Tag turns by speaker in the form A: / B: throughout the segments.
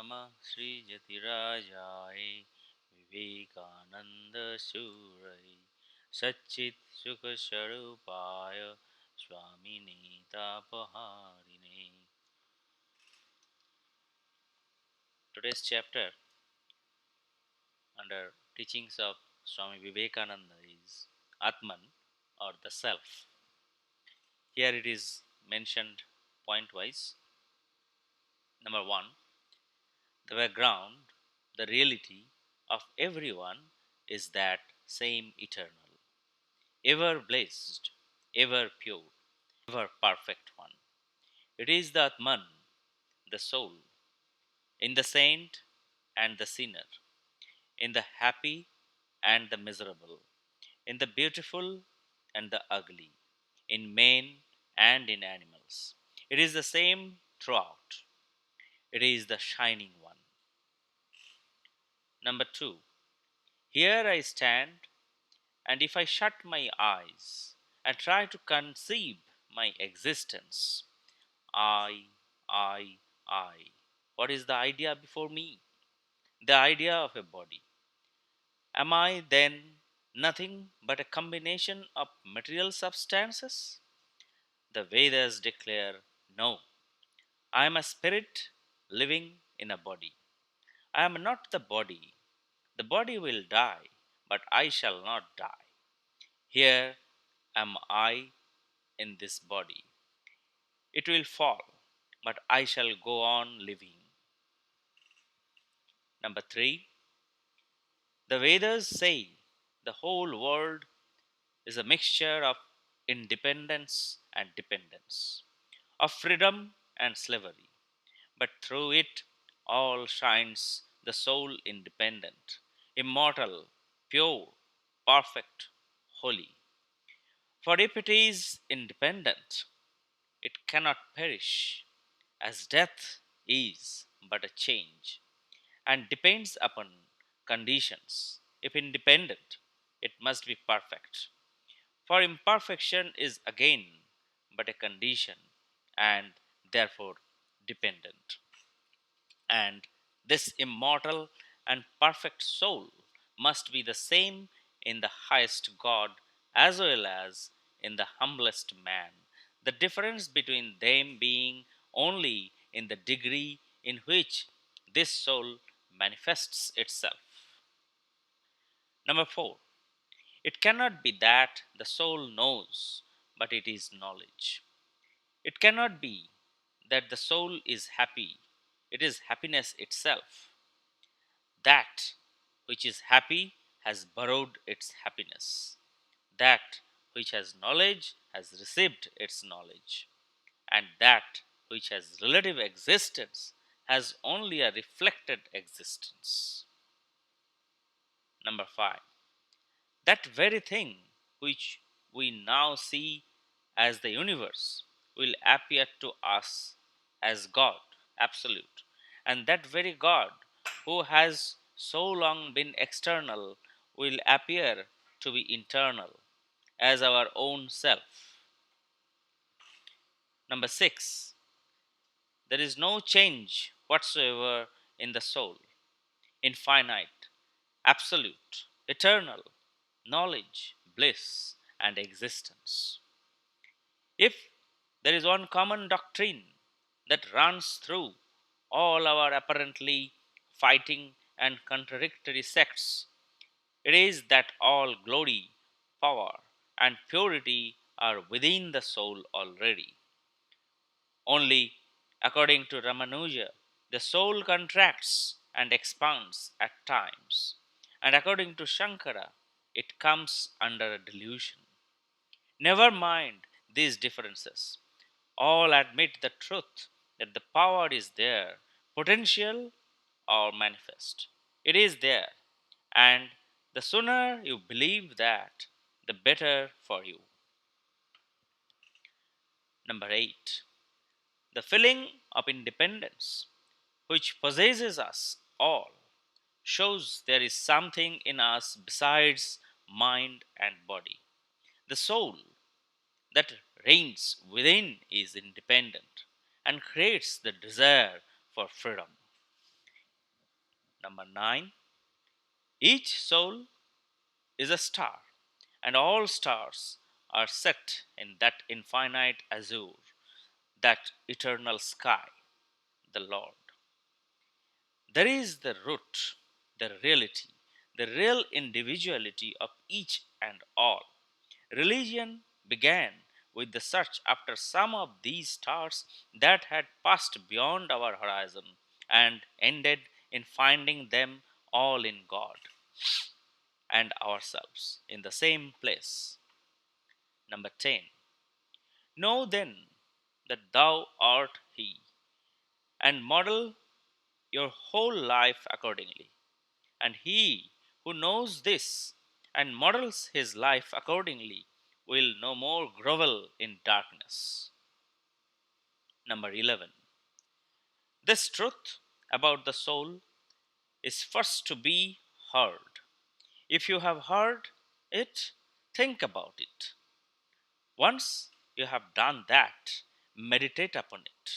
A: Namah Sri Jatirajaye Vivekananda Surai Satchit Sukha Swarupaya Swami Tapaharine. Today's chapter under teachings of Swami Vivekananda is Atman or the Self. Here it is mentioned point-wise. Number 1, the background, the reality of everyone is that same eternal, ever blessed, ever pure, ever perfect one. It is the Atman, the soul, in the saint and the sinner, in the happy and the miserable, in the beautiful and the ugly, in men and in animals. It is the same throughout. It is the shining one. Number 2, here I stand, and if I shut my eyes and try to conceive my existence, I, I, I. What is the idea before me? The idea of a body. Am I then nothing but a combination of material substances? The Vedas declare no. I am a spirit living in a body. I am not the body. The body will die, but I shall not die. Here am I in this body. It will fall, but I shall go on living. Number 3, the Vedas say the whole world is a mixture of independence and dependence, of freedom and slavery, but through it all shines the soul independent, immortal, pure, perfect, holy. For if it is independent, it cannot perish, as death is but a change, and depends upon conditions. If independent, it must be perfect. For imperfection is again but a condition, and therefore dependent. And this immortal and perfect soul must be the same in the highest God as well as in the humblest man, the difference between them being only in the degree in which this soul manifests itself. Number 4, it cannot be that the soul knows, but it is knowledge. It cannot be that the soul is happy, it is happiness itself. That which is happy has borrowed its happiness. That which has knowledge has received its knowledge. And that which has relative existence has only a reflected existence. Number 5, that very thing which we now see as the universe will appear to us as God, absolute. And that very God who has so long been external will appear to be internal as our own self. Number 6, there is no change whatsoever in the soul, infinite, absolute, eternal, knowledge, bliss, and existence. If there is one common doctrine that runs through all our apparently fighting and contradictory sects, it is that all glory, power, and purity are within the soul already. Only, according to Ramanuja, the soul contracts and expands at times, and according to Shankara, it comes under a delusion. Never mind these differences. All admit the truth that the power is there, potential or manifest. It is there, and the sooner you believe that, the better for you. Number 8, the feeling of independence which possesses us all shows there is something in us besides mind and body. The soul that reigns within is independent and creates the desire for freedom. Number 9, each soul is a star, and all stars are set in that infinite azure, that eternal sky, the Lord. There is the root, the reality, the real individuality of each and all. Religion began with the search after some of these stars that had passed beyond our horizon and ended in finding them all in God and ourselves in the same place. Number 10. Know then that thou art He, and model your whole life accordingly. And he who knows this and models his life accordingly will no more grovel in darkness. Number 11. This truth about the soul is first to be heard. If you have heard it, think about it. Once you have done that, meditate upon it.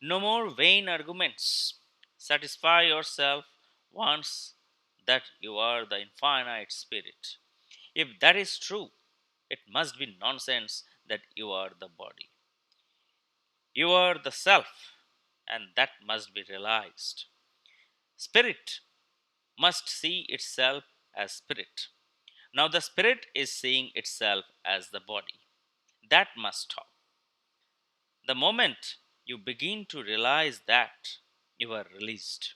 A: No more vain arguments. Satisfy yourself once that you are the infinite spirit. If that is true, it must be nonsense that you are the body. You are the self, and that must be realized. Spirit must see itself as spirit. Now the spirit is seeing itself as the body. That must stop. The moment you begin to realize that, you are released.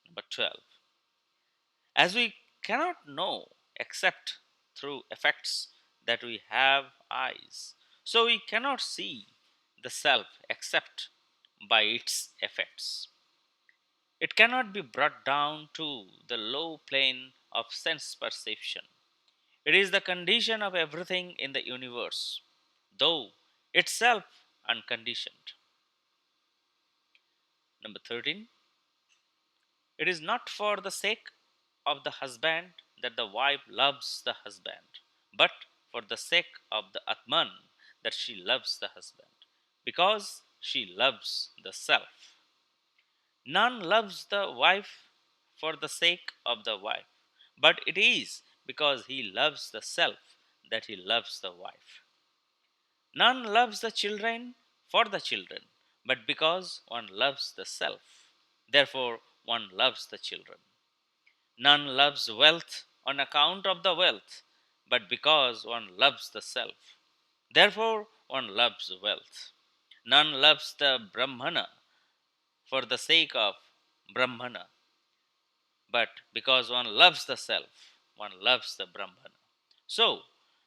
A: Number 12. As we cannot know except through effects that we have eyes, so we cannot see the self except by its effects. It cannot be brought down to the low plane of sense perception. It is the condition of everything in the universe, though itself unconditioned. Number 13. It is not for the sake of the husband that the wife loves the husband, but for the sake of the Atman that she loves the husband, because she loves the self. None loves the wife for the sake of the wife, but it is because he loves the self that he loves the wife. None loves the children for the children, but because one loves the self. Therefore, one loves the children. None loves wealth on account of the wealth, but because one loves the self. Therefore, one loves wealth. None loves the Brahmana for the sake of Brahmana, but because one loves the self, one loves the Brahmana. So,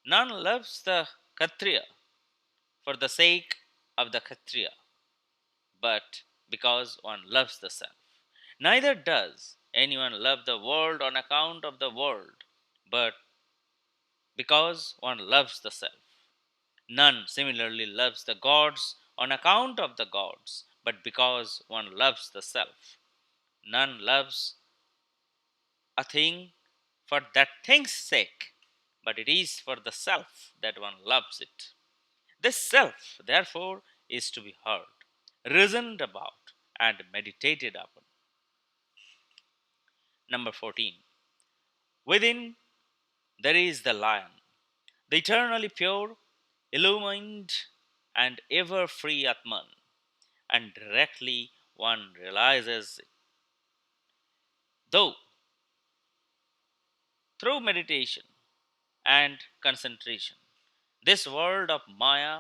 A: none loves the Kshatriya for the sake of the Kshatriya, but because one loves the self. Neither does anyone love the world on account of the world, but because one loves the self. None similarly loves the gods on account of the gods, but because one loves the self. None loves a thing for that thing's sake, but it is for the self that one loves it. This self, therefore, is to be heard, reasoned about, and meditated upon. Number 14. Within there is the lion, the eternally pure, illumined, and ever free Atman, and directly one realizes it. Though through meditation and concentration, this world of Maya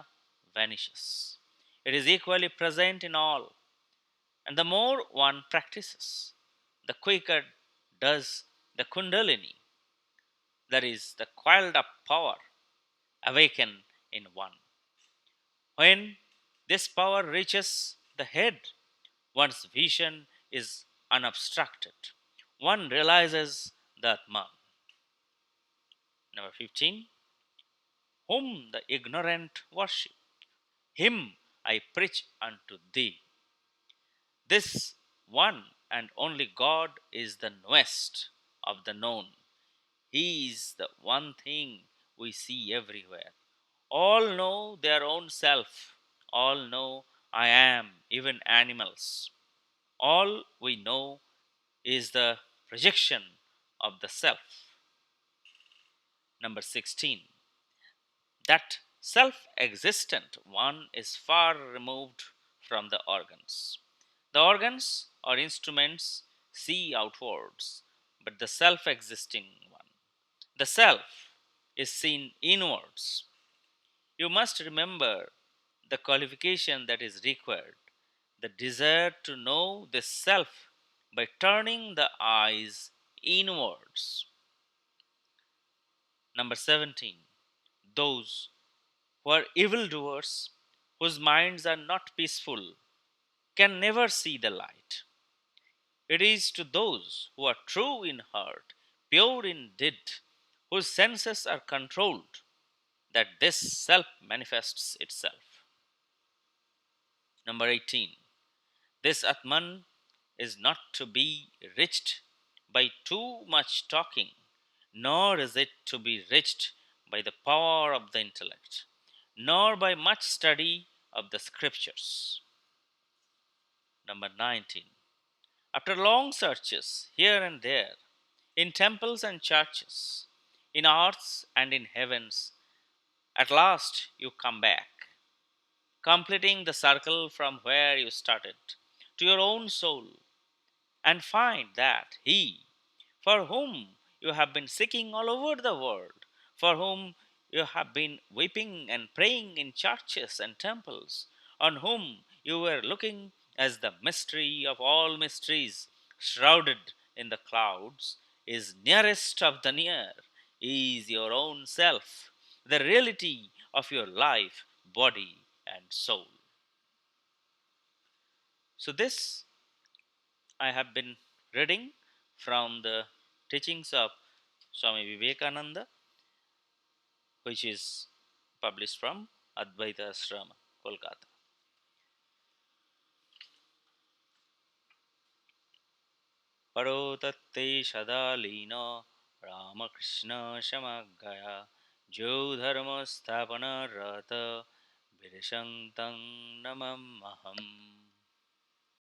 A: vanishes. It is equally present in all, and the more one practices, the quicker does the Kundalini, that is, the coiled up power, awaken in one. When this power reaches the head, one's vision is unobstructed. One realizes the Atman. Number 15. Whom the ignorant worship, him I preach unto thee. This one and only God is the knowest of the known. He is the one thing we see everywhere. All know their own self. All know I am, even animals. All we know is the projection of the self. Number 16. That self existent one is far removed from the organs. The organs or instruments see outwards, but the self existing one, the self, is seen inwards. You must remember the qualification that is required, the desire to know the self by turning the eyes inwards. Number 17. Those who are evildoers, whose minds are not peaceful, can never see the light. It is to those who are true in heart, pure in deed, whose senses are controlled, that this self manifests itself. Number 18. This Atman is not to be reached by too much talking, nor is it to be reached by the power of the intellect, nor by much study of the scriptures. Number 19. After long searches here and there, in temples and churches, in earths and in heavens, at last you come back, completing the circle from where you started, to your own soul, and find that He, for whom you have been seeking all over the world, for whom you have been weeping and praying in churches and temples, on whom you were looking as the mystery of all mysteries, shrouded in the clouds, is nearest of the near, is your own self, the reality of your life, body, and soul. So, this I have been reading from the teachings of Swami Vivekananda, which is published from Advaita Ashrama, Kolkata. Paro tatte sadalino Ramakrishna Shamagaya Jo Dharma Sthapana Rata Virashantam Namamaham.